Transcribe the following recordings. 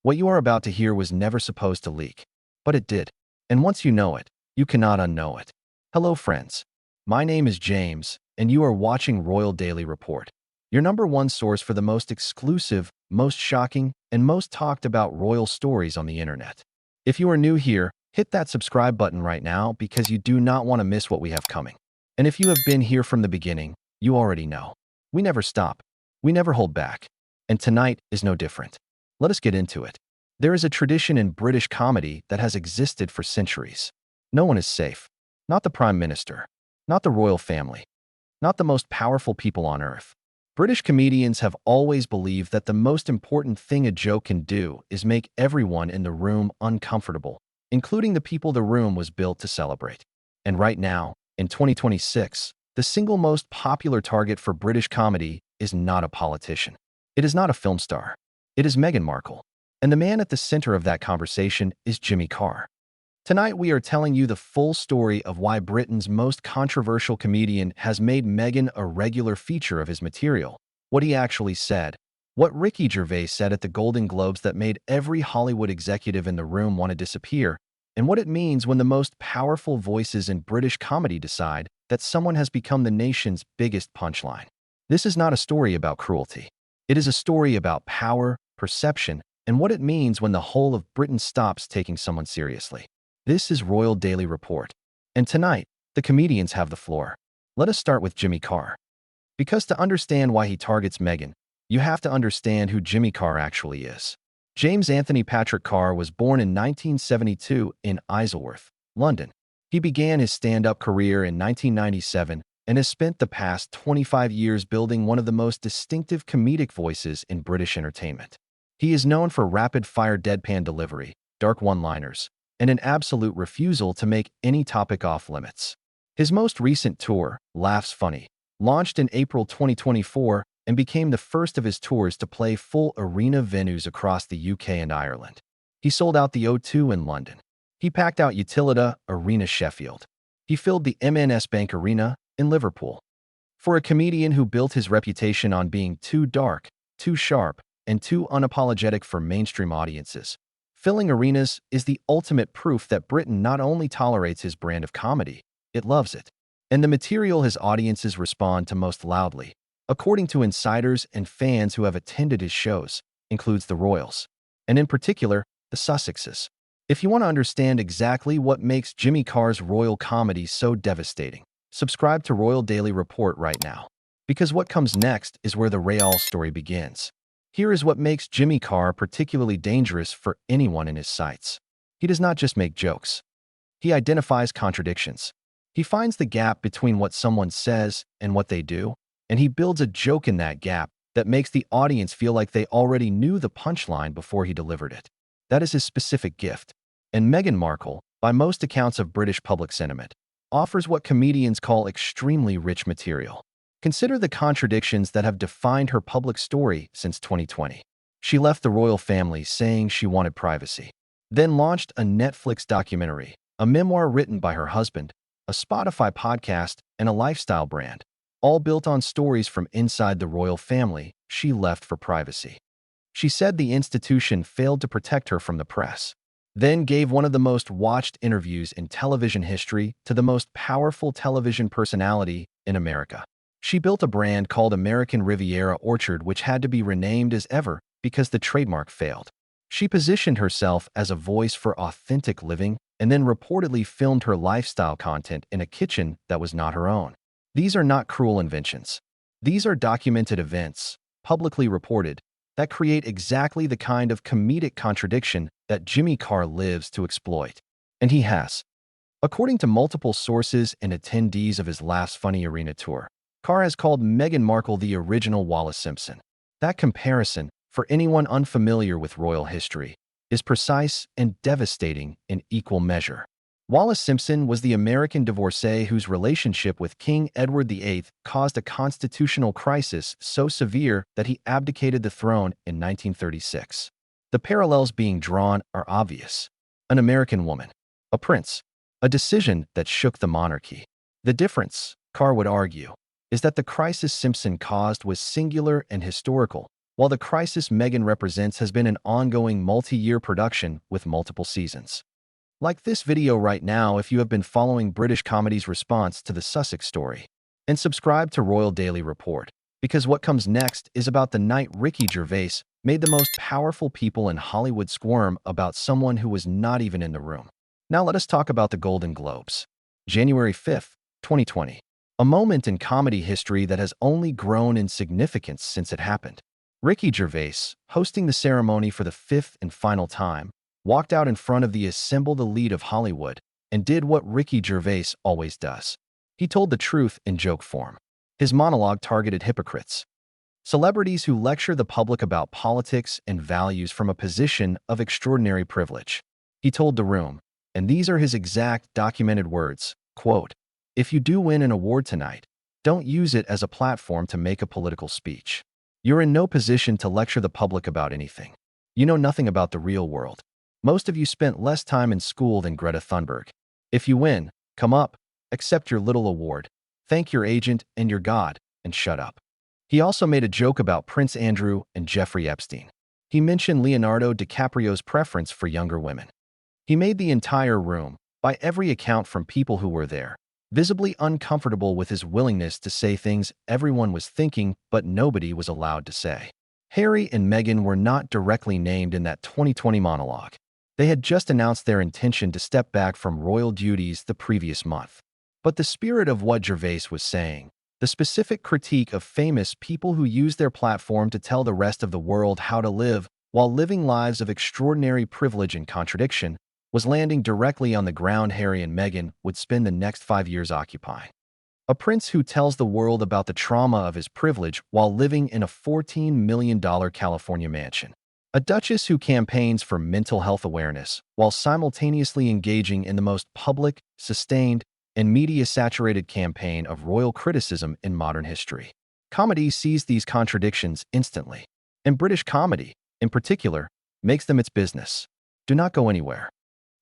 What you are about to hear was never supposed to leak, but it did. And once you know it, you cannot unknow it. Hello, friends. My name is James, and you are watching Royal Daily Report, your number one source for the most exclusive, most shocking, and most talked about royal stories on the internet. If you are new here, hit that subscribe button right now because you do not want to miss what we have coming. And if you have been here from the beginning, you already know. We never stop. We never hold back. And tonight is no different. Let us get into it. There is a tradition in British comedy that has existed for centuries. No one is safe. Not the Prime Minister. Not the royal family. Not the most powerful people on earth. British comedians have always believed that the most important thing a joke can do is make everyone in the room uncomfortable, including the people the room was built to celebrate. And right now, in 2026, the single most popular target for British comedy is not a politician. It is not a film star. It is Meghan Markle. And the man at the center of that conversation is Jimmy Carr. Tonight, we are telling you the full story of why Britain's most controversial comedian has made Meghan a regular feature of his material, what he actually said, what Ricky Gervais said at the Golden Globes that made every Hollywood executive in the room want to disappear, and what it means when the most powerful voices in British comedy decide that someone has become the nation's biggest punchline. This is not a story about cruelty. It is a story about power, perception, and what it means when the whole of Britain stops taking someone seriously. This is Royal Daily Report. And tonight, the comedians have the floor. Let us start with Jimmy Carr. Because to understand why he targets Meghan, you have to understand who Jimmy Carr actually is. James Anthony Patrick Carr was born in 1972 in Isleworth, London. He began his stand-up career in 1997 and has spent the past 25 years building one of the most distinctive comedic voices in British entertainment. He is known for rapid-fire deadpan delivery, dark one-liners, and an absolute refusal to make any topic off-limits. His most recent tour, Laughs Funny, launched in April 2024 and became the first of his tours to play full arena venues across the UK and Ireland. He sold out the O2 in London. He packed out Utilita Arena Sheffield. He filled the M&S Bank Arena in Liverpool. For a comedian who built his reputation on being too dark, too sharp, and too unapologetic for mainstream audiences, filling arenas is the ultimate proof that Britain not only tolerates his brand of comedy, it loves it. And the material his audiences respond to most loudly, according to insiders and fans who have attended his shows, includes the royals, and in particular, the Sussexes. If you want to understand exactly what makes Jimmy Carr's royal comedy so devastating, subscribe to Royal Daily Report right now. Because what comes next is where the Royal story begins. Here is what makes Jimmy Carr particularly dangerous for anyone in his sights. He does not just make jokes. He identifies contradictions. He finds the gap between what someone says and what they do, and he builds a joke in that gap that makes the audience feel like they already knew the punchline before he delivered it. That is his specific gift. And Meghan Markle, by most accounts of British public sentiment, offers what comedians call extremely rich material. Consider the contradictions that have defined her public story since 2020. She left the royal family saying she wanted privacy, then launched a Netflix documentary, a memoir written by her husband, a Spotify podcast, and a lifestyle brand, all built on stories from inside the royal family she left for privacy. She said the institution failed to protect her from the press, then gave one of the most watched interviews in television history to the most powerful television personality in America. She built a brand called American Riviera Orchard, which had to be renamed as ever because the trademark failed. She positioned herself as a voice for authentic living and then reportedly filmed her lifestyle content in a kitchen that was not her own. These are not cruel inventions. These are documented events, publicly reported, that create exactly the kind of comedic contradiction that Jimmy Carr lives to exploit. And he has. According to multiple sources and attendees of his Laughs Funny Arena tour, Carr has called Meghan Markle the original Wallis Simpson. That comparison, for anyone unfamiliar with royal history, is precise and devastating in equal measure. Wallis Simpson was the American divorcee whose relationship with King Edward VIII caused a constitutional crisis so severe that he abdicated the throne in 1936. The parallels being drawn are obvious. An American woman, a prince, a decision that shook the monarchy. The difference, Carr would argue, is that the crisis Simpson caused was singular and historical, while the crisis Meghan represents has been an ongoing multi-year production with multiple seasons. Like this video right now if you have been following British comedy's response to the Sussex story. And subscribe to Royal Daily Report, because what comes next is about the night Ricky Gervais made the most powerful people in Hollywood squirm about someone who was not even in the room. Now let us talk about the Golden Globes. January 5th, 2020. A moment in comedy history that has only grown in significance since it happened. Ricky Gervais, hosting the ceremony for the fifth and final time, walked out in front of the assembled elite of Hollywood and did what Ricky Gervais always does. He told the truth in joke form. His monologue targeted hypocrites, celebrities who lecture the public about politics and values from a position of extraordinary privilege. He told the room, and these are his exact documented words, quote, "If you do win an award tonight, don't use it as a platform to make a political speech. You're in no position to lecture the public about anything. You know nothing about the real world. Most of you spent less time in school than Greta Thunberg. If you win, come up, accept your little award, thank your agent and your God, and shut up." He also made a joke about Prince Andrew and Jeffrey Epstein. He mentioned Leonardo DiCaprio's preference for younger women. He made the entire room, by every account from people who were there, visibly uncomfortable with his willingness to say things everyone was thinking but nobody was allowed to say. Harry and Meghan were not directly named in that 2020 monologue. They had just announced their intention to step back from royal duties the previous month. But the spirit of what Gervais was saying, the specific critique of famous people who use their platform to tell the rest of the world how to live while living lives of extraordinary privilege and contradiction, was landing directly on the ground Harry and Meghan would spend the next 5 years occupying. A prince who tells the world about the trauma of his privilege while living in a $14 million California mansion. A duchess who campaigns for mental health awareness while simultaneously engaging in the most public, sustained, and media-saturated campaign of royal criticism in modern history. Comedy sees these contradictions instantly, and British comedy, in particular, makes them its business. Do not go anywhere.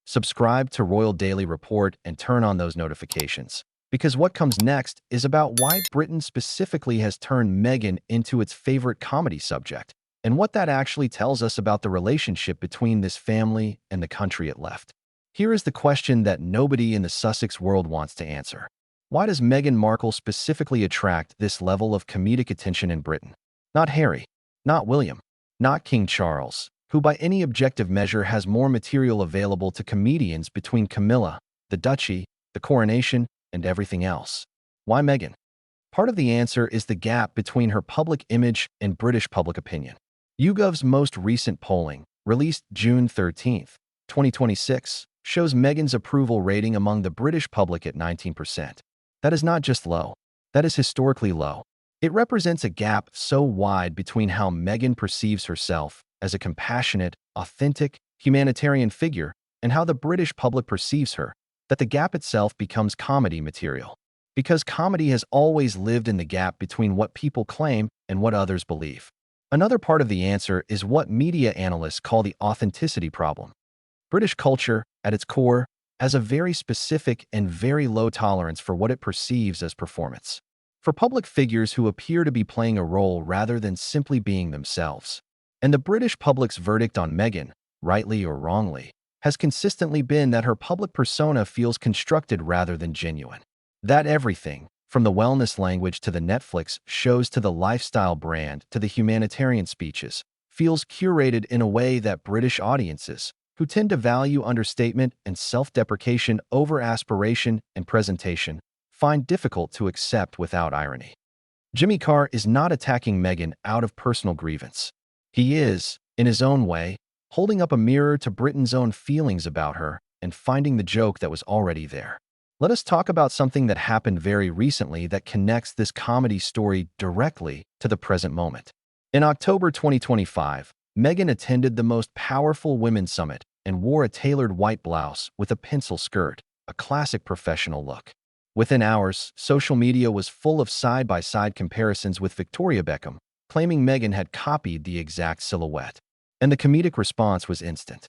Subscribe to Royal Daily Report and turn on those notifications, because what comes next is about why Britain specifically has turned Meghan into its favorite comedy subject, and what that actually tells us about the relationship between this family and the country it left. Here is the question that nobody in the Sussex world wants to answer. Why does Meghan Markle specifically attract this level of comedic attention in Britain? Not Harry, not William, not King Charles, who by any objective measure has more material available to comedians between Camilla, the duchy, the coronation, and everything else. Why Meghan? Part of the answer is the gap between her public image and British public opinion. YouGov's most recent polling, released June 13, 2026, shows Meghan's approval rating among the British public at 19%. That is not just low, that is historically low. It represents a gap so wide between how Meghan perceives herself as a compassionate, authentic, humanitarian figure and how the British public perceives her, that the gap itself becomes comedy material. Because comedy has always lived in the gap between what people claim and what others believe. Another part of the answer is what media analysts call the authenticity problem. British culture, at its core, has a very specific and very low tolerance for what it perceives as performance. For public figures who appear to be playing a role rather than simply being themselves. And the British public's verdict on Meghan, rightly or wrongly, has consistently been that her public persona feels constructed rather than genuine. That everything, from the wellness language to the Netflix shows to the lifestyle brand to the humanitarian speeches, feels curated in a way that British audiences, who tend to value understatement and self-deprecation over aspiration and presentation, find difficult to accept without irony. Jimmy Carr is not attacking Meghan out of personal grievance. He is, in his own way, holding up a mirror to Britain's own feelings about her and finding the joke that was already there. Let us talk about something that happened very recently that connects this comedy story directly to the present moment. In October 2025, Meghan attended the most powerful women's summit and wore a tailored white blouse with a pencil skirt, a classic professional look. Within hours, social media was full of side-by-side comparisons with Victoria Beckham, claiming Meghan had copied the exact silhouette. And the comedic response was instant.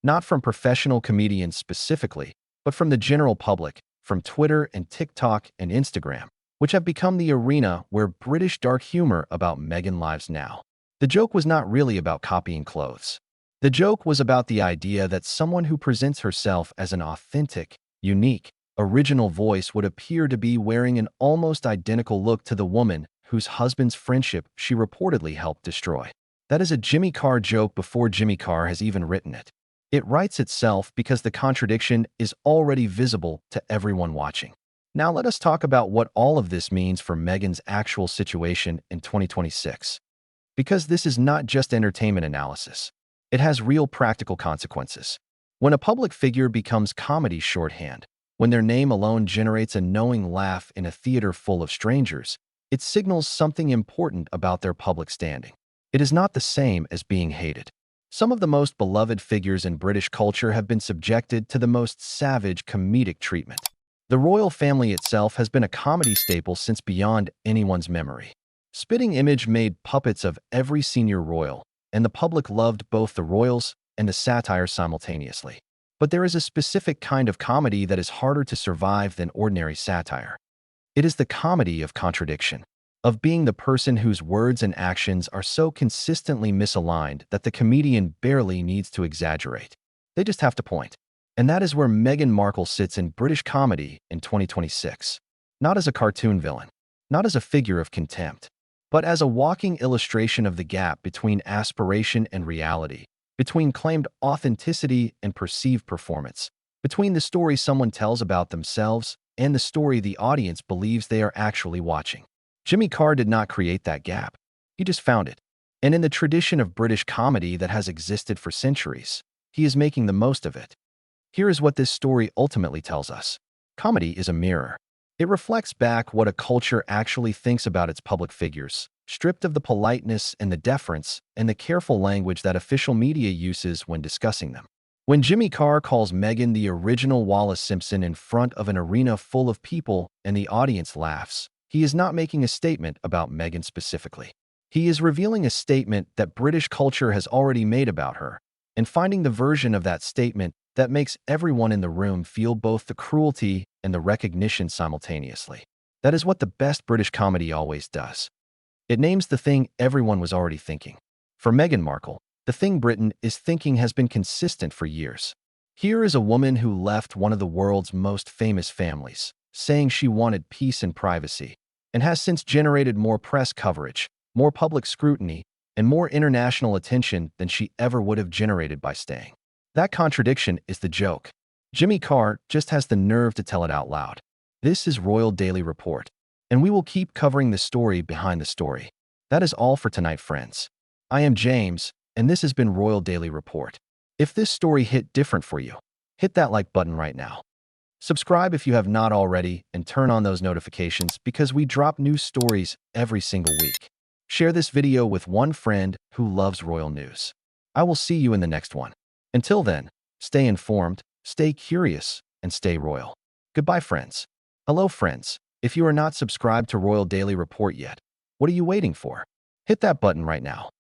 Not from professional comedians specifically, but from the general public, from Twitter and TikTok and Instagram, which have become the arena where British dark humor about Meghan lives now. The joke was not really about copying clothes. The joke was about the idea that someone who presents herself as an authentic, unique, original voice would appear to be wearing an almost identical look to the woman whose husband's friendship she reportedly helped destroy. That is a Jimmy Carr joke before Jimmy Carr has even written it. It writes itself because the contradiction is already visible to everyone watching. Now let us talk about what all of this means for Meghan's actual situation in 2026. Because this is not just entertainment analysis. It has real practical consequences. When a public figure becomes comedy shorthand, when their name alone generates a knowing laugh in a theater full of strangers, it signals something important about their public standing. It is not the same as being hated. Some of the most beloved figures in British culture have been subjected to the most savage comedic treatment. The royal family itself has been a comedy staple since beyond anyone's memory. Spitting Image made puppets of every senior royal, and the public loved both the royals and the satire simultaneously. But there is a specific kind of comedy that is harder to survive than ordinary satire. It is the comedy of contradiction, of being the person whose words and actions are so consistently misaligned that the comedian barely needs to exaggerate. They just have to point. And that is where Meghan Markle sits in British comedy in 2026. Not as a cartoon villain, not as a figure of contempt, but as a walking illustration of the gap between aspiration and reality, between claimed authenticity and perceived performance, between the story someone tells about themselves and the story the audience believes they are actually watching. Jimmy Carr did not create that gap. He just found it. And in the tradition of British comedy that has existed for centuries, he is making the most of it. Here is what this story ultimately tells us. Comedy is a mirror. It reflects back what a culture actually thinks about its public figures, stripped of the politeness and the deference and the careful language that official media uses when discussing them. When Jimmy Carr calls Meghan the original Wallis Simpson in front of an arena full of people and the audience laughs, he is not making a statement about Meghan specifically. He is revealing a statement that British culture has already made about her, and finding the version of that statement that makes everyone in the room feel both the cruelty and the recognition simultaneously. That is what the best British comedy always does. It names the thing everyone was already thinking. For Meghan Markle, the thing Britain is thinking has been consistent for years. Here is a woman who left one of the world's most famous families, saying she wanted peace and privacy, and has since generated more press coverage, more public scrutiny, and more international attention than she ever would have generated by staying. That contradiction is the joke. Jimmy Carr just has the nerve to tell it out loud. This is Royal Daily Report, and we will keep covering the story behind the story. That is all for tonight, friends. I am James, and this has been Royal Daily Report. If this story hit different for you, hit that like button right now. Subscribe if you have not already, and turn on those notifications because we drop new stories every single week. Share this video with one friend who loves royal news. I will see you in the next one. Until then, stay informed, stay curious, and stay royal. Goodbye, friends. Hello, friends. If you are not subscribed to Royal Daily Report yet, what are you waiting for? Hit that button right now.